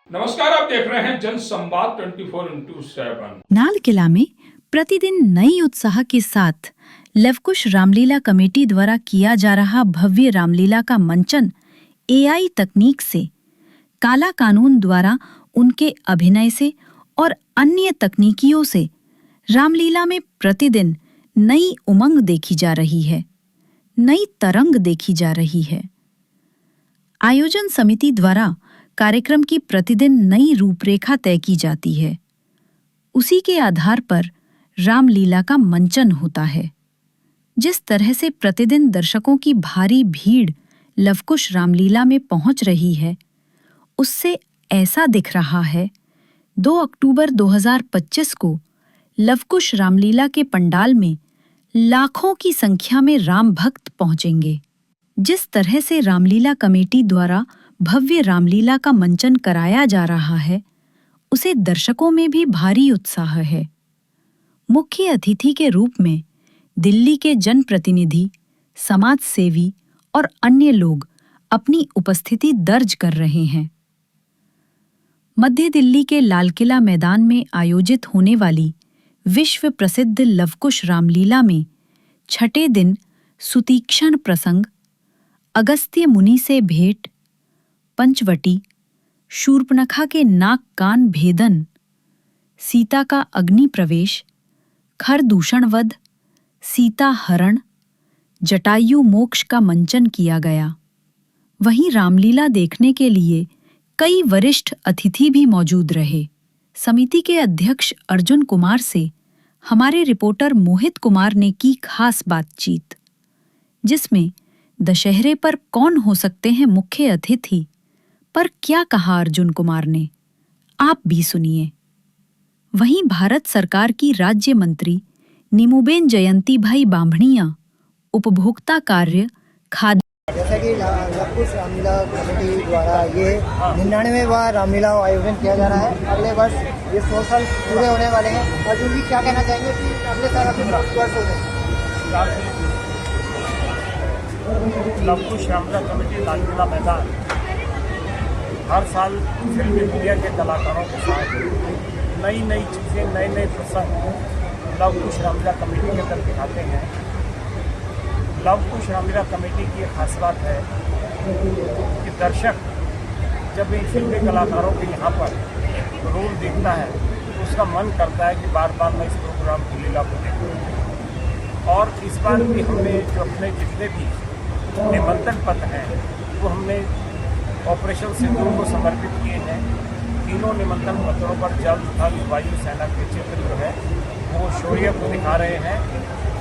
नमस्कार, आप देख रहे हैं जन संवाद 24x7। लाल किला में प्रतिदिन नई उत्साह के साथ लवकुश रामलीला कमेटी द्वारा किया जा रहा भव्य रामलीला का मंचन एआई तकनीक से, काला कानून द्वारा उनके अभिनय से और अन्य तकनीकियों से रामलीला में प्रतिदिन नई उमंग देखी जा रही है, नई तरंग देखी जा रही है। आयोजन समिति द्वारा कार्यक्रम की प्रतिदिन नई रूपरेखा तय की जाती है। उसी के आधार पर रामलीला का मंचन होता है। जिस तरह से प्रतिदिन दर्शकों की भारी भीड़ लवकुश रामलीला में पहुंच रही है, उससे ऐसा दिख रहा है 2 अक्टूबर 2025 को लवकुश रामलीला के पंडाल में लाखों की संख्या में राम भक्त पहुंचेंगे। जिस तरह से रामलीला कमेटी द्वारा भव्य रामलीला का मंचन कराया जा रहा है, उसे दर्शकों में भी भारी उत्साह है। मुख्य अतिथि के रूप में दिल्ली के जनप्रतिनिधि, समाज सेवी और अन्य लोग अपनी उपस्थिति दर्ज कर रहे हैं। मध्य दिल्ली के लाल किला मैदान में आयोजित होने वाली विश्व प्रसिद्ध लवकुश रामलीला में छठे दिन सुतीक्षण प्रसंग, अगस्त्य मुनि से भेंट, पंचवटी, शूर्पणखा के नाक कान भेदन, सीता का अग्नि प्रवेश, खरदूषण वध, सीता हरण, जटायु मोक्ष का मंचन किया गया। वहीं रामलीला देखने के लिए कई वरिष्ठ अतिथि भी मौजूद रहे। समिति के अध्यक्ष अर्जुन कुमार से हमारे रिपोर्टर मोहित कुमार ने की खास बातचीत, जिसमें दशहरे पर कौन हो सकते हैं मुख्य अतिथि पर क्या कहा अर्जुन कुमार ने, आप भी सुनिए। वहीं भारत सरकार की राज्य मंत्री नीमूबेन जयंती भाई बांभणिया उपभोक्ता कार्य, खाद्य, जैसा कि लवकुश रामलीला कमेटी द्वारा ये 99वां रामलीला आयोजन किया जा रहा है। अगले वर्ष ये 100 साल पूरे होने वाले हैं। अर्जुन जी, क्या कहना चाहेंगे कि अगले साल अपने वर्ष हो गए? लवकुश रामलीला कमेटी लाल किला मैदान हर साल फिल्मी मीडिया के कलाकारों के साथ नई नई चीज़ें, नए नए प्रसंग लवकुश रामलीला कमेटी के अंदर दिखाते हैं। लवकुश रामलीला कमेटी की एक खास बात है कि दर्शक जब इन फिल्मी कलाकारों के यहाँ पर रोल देखता है तो उसका मन करता है कि बार बार मैं इस प्रोग्राम की लीला को देखूँ। और इस बार भी हमने जो अपने जितने भी निमंत्रण पत्र हैं वो हमने ऑपरेशन सिंदूर को समर्पित किए हैं। तीनों निमंत्रण पत्रों पर जल, थल, वायु सेना के चित्र जो है वो शौर्य को दिखा रहे हैं।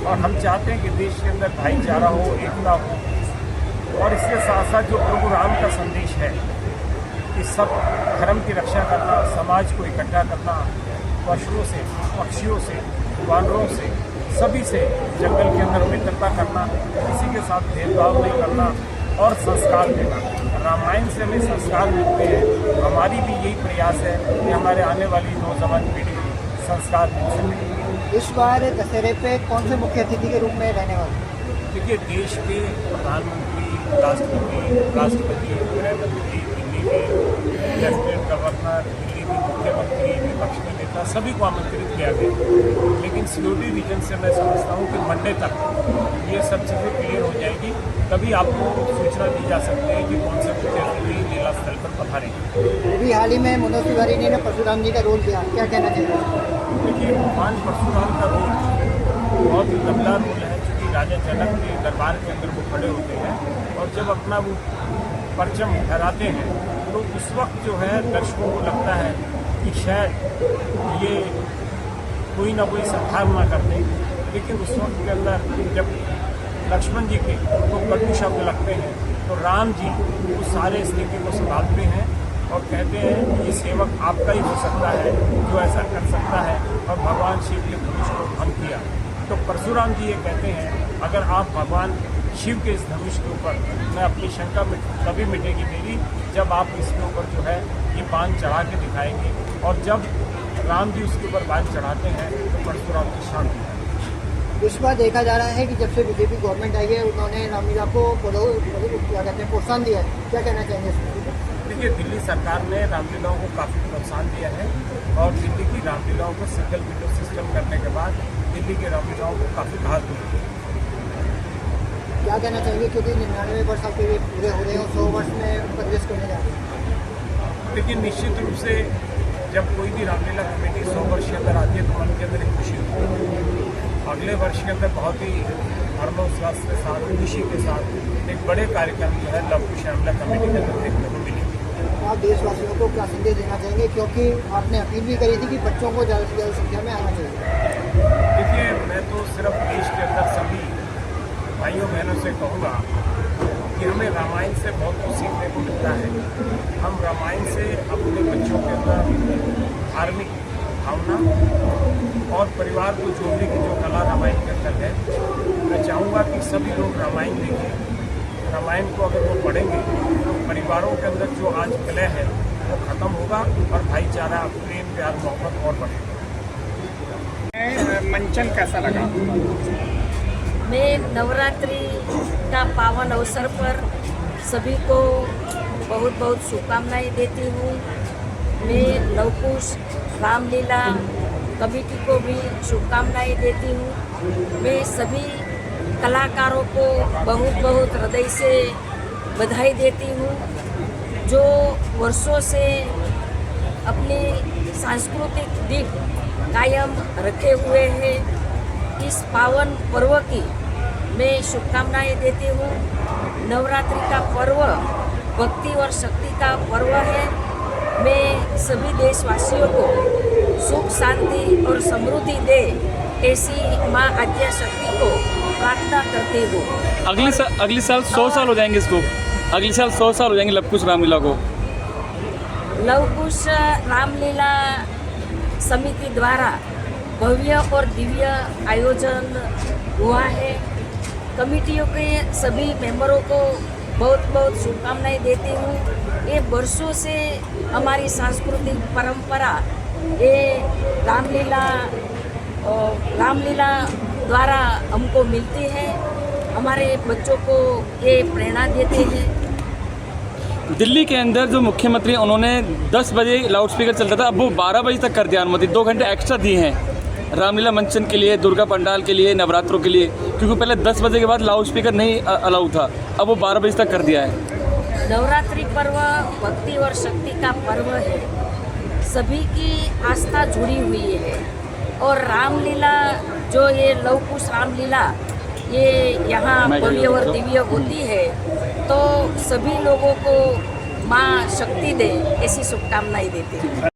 और हम चाहते हैं कि देश के अंदर भाईचारा हो, एकता हो। और इसके साथ साथ जो प्रभु राम का संदेश है कि सब धर्म की रक्षा करना, समाज को इकट्ठा करना, पशुओं से, पक्षियों से, वानरों से, सभी से जंगल के अंदर मित्रता करना, किसी के साथ भेदभाव नहीं करना और संस्कार देना। रामायण से हमें संस्कार मिलते हैं। हमारी भी यही प्रयास है कि हमारे आने वाली नौजवान पीढ़ी संस्कार मिल सके। इस बार दशहरे पे कौन से मुख्य अतिथि के रूप में रहने वाले? देखिए, देश के प्रधानमंत्री, राष्ट्रपति, गृह मंत्री, दिल्ली के लेफ्टिनेंट गवर्नर, दिल्ली के मुख्यमंत्री, विपक्ष के नेता, सभी को आमंत्रित किया गया। लेकिन सिक्योरिटी रीजन से मैं समझता हूँ कि मंडे तक ये सब चीज़ें क्लियर हो जाएगी, तभी आपको सूचना दी जा सकती है कि कौन से मुख्य अतिथि लीला स्थल पर पधारेंगे। अभी हाल ही में मनोज तिवारी ने परशुराम जी का रोल किया, क्या कहना चाहिए? देखिए, भगवान परशुराम का रोल बहुत ही दमदार रोल है, क्योंकि राजा जनक के दरबार के अंदर वो खड़े होते हैं और जब अपना वो परचम फहराते हैं तो उस वक्त जो है दर्शकों को लगता है कि शायद ये कोई ना कोई संहार ना कर दें। लेकिन उस वक्त के अंदर जब लक्ष्मण जी के उनको कटु शब्द लगते हैं तो राम जी उस सारे स्थिति को संभालते हैं और कहते हैं कि ये सेवक आपका ही हो सकता है जो ऐसा कर सकता है, और भगवान शिव के धनुष को भंग किया। तो परशुराम जी ये कहते हैं, अगर आप भगवान शिव के इस धनुष के ऊपर, मैं अपनी शंका में तभी मिटेगी मेरी जब आप इसके ऊपर जो है ये बाण चढ़ा के दिखाएंगे। और जब राम जी उसके ऊपर बाण चढ़ाते हैं तो परशुराम जी शांत हो जाते हैं। इस बार देखा जा रहा है कि जब से बीजेपी गवर्नमेंट आई है उन्होंने रामलीला को क्या कहते हैं प्रोत्साहन दिया है, क्या कहना चाहेंगे इसमें? देखिए, दिल्ली सरकार ने रामलीलाओं को काफ़ी प्रोत्साहन दिया है और दिल्ली की रामलीलाओं को सिंगल विंडो सिस्टम करने के बाद दिल्ली की रामलीलाओं को काफ़ी राहत मिली है। क्या कहना चाहिए, क्योंकि 99 वर्ष आपके भी पूरे हो रहे हैं और 100 वर्ष में प्रवेश करने जा रहे हैं? देखिए, निश्चित रूप से जब कोई भी रामलीला कमेटी 100 वर्ष के अंदर आती है तो मन के अंदर एक खुशी होती है। अगले वर्ष के अंदर बहुत ही हर्षोल्लास के साथ, खुशी के साथ एक बड़े कार्यक्रम जो है लव कुश रामलीला कमेटी के अंदर देखने को मिलेंगे। आप देशवासियों को क्या संदेश देना चाहेंगे, क्योंकि आपने अपील भी करी थी कि बच्चों को ज़्यादा से ज़्यादा संख्या में आना चाहिए? देखिए, मैं तो सिर्फ देश के अंदर सभी भाइयों बहनों से कहूँगा कि हमें रामायण से बहुत कुछ सीखने को मिलता है। हम रामायण से अपने बच्चों के अंदर धार्मिक भावना और परिवार को जोड़ने की जो कला रामायण के अंदर है, मैं चाहूँगा कि सभी लोग रामायण देखें। रामायण को अगर वो पढ़ेंगे तो परिवारों के अंदर जो आज कलह है वो ख़त्म होगा और भाईचारा, प्रेम, प्यार, मोहब्बत और बढ़ेगा। मंचन कैसा लगा? मैं नवरात्रि का पावन अवसर पर सभी को बहुत बहुत शुभकामनाएं देती हूँ। मैं लवकुश रामलीला कमेटी को भी शुभकामनाएं देती हूँ। मैं सभी कलाकारों को बहुत बहुत हृदय से बधाई देती हूँ, जो वर्षों से अपनी सांस्कृतिक दीप कायम रखे हुए हैं। इस पावन पर्व की मैं शुभकामनाएं देती हूँ। नवरात्रि का पर्व भक्ति और शक्ति का पर्व है। मैं सभी देशवासियों को सुख, शांति और समृद्धि दे, ऐसी माँ आद्या शक्ति को प्रार्थना करती हूँ। अगली साल 100 साल हो जाएंगे इसको, अगले साल 100 साल हो जाएंगे लवकुश रामलीला को। लवकुश रामलीला समिति द्वारा भव्य और दिव्य आयोजन हुआ है। कमेटियों के सभी मेंबरों को बहुत बहुत शुभकामनाएं देती हूँ। ये वर्षों से हमारी सांस्कृतिक परंपरा, ये रामलीला द्वारा हमको मिलती है। हमारे बच्चों को ये प्रेरणा देते हैं। दिल्ली के अंदर जो मुख्यमंत्री उन्होंने 10 बजे लाउड स्पीकर चलता था, अब वो 12 बजे तक कर दिया अनुमति। 2 घंटे एक्स्ट्रा दिए हैं रामलीला मंचन के लिए, दुर्गा पंडाल के लिए, नवरात्रों के लिए, क्योंकि पहले 10 बजे के बाद लाउड स्पीकर नहीं अलाउ था, अब वो 12 बजे तक कर दिया है। नवरात्रि पर्व भक्ति और शक्ति का पर्व है। सभी की आस्था जुड़ी हुई है और रामलीला जो ये लवकुश रामलीला ये यहाँ भव्य और दिव्य होती है, तो सभी लोगों को माँ शक्ति दे, ऐसी शुभकामनाएं देते हैं।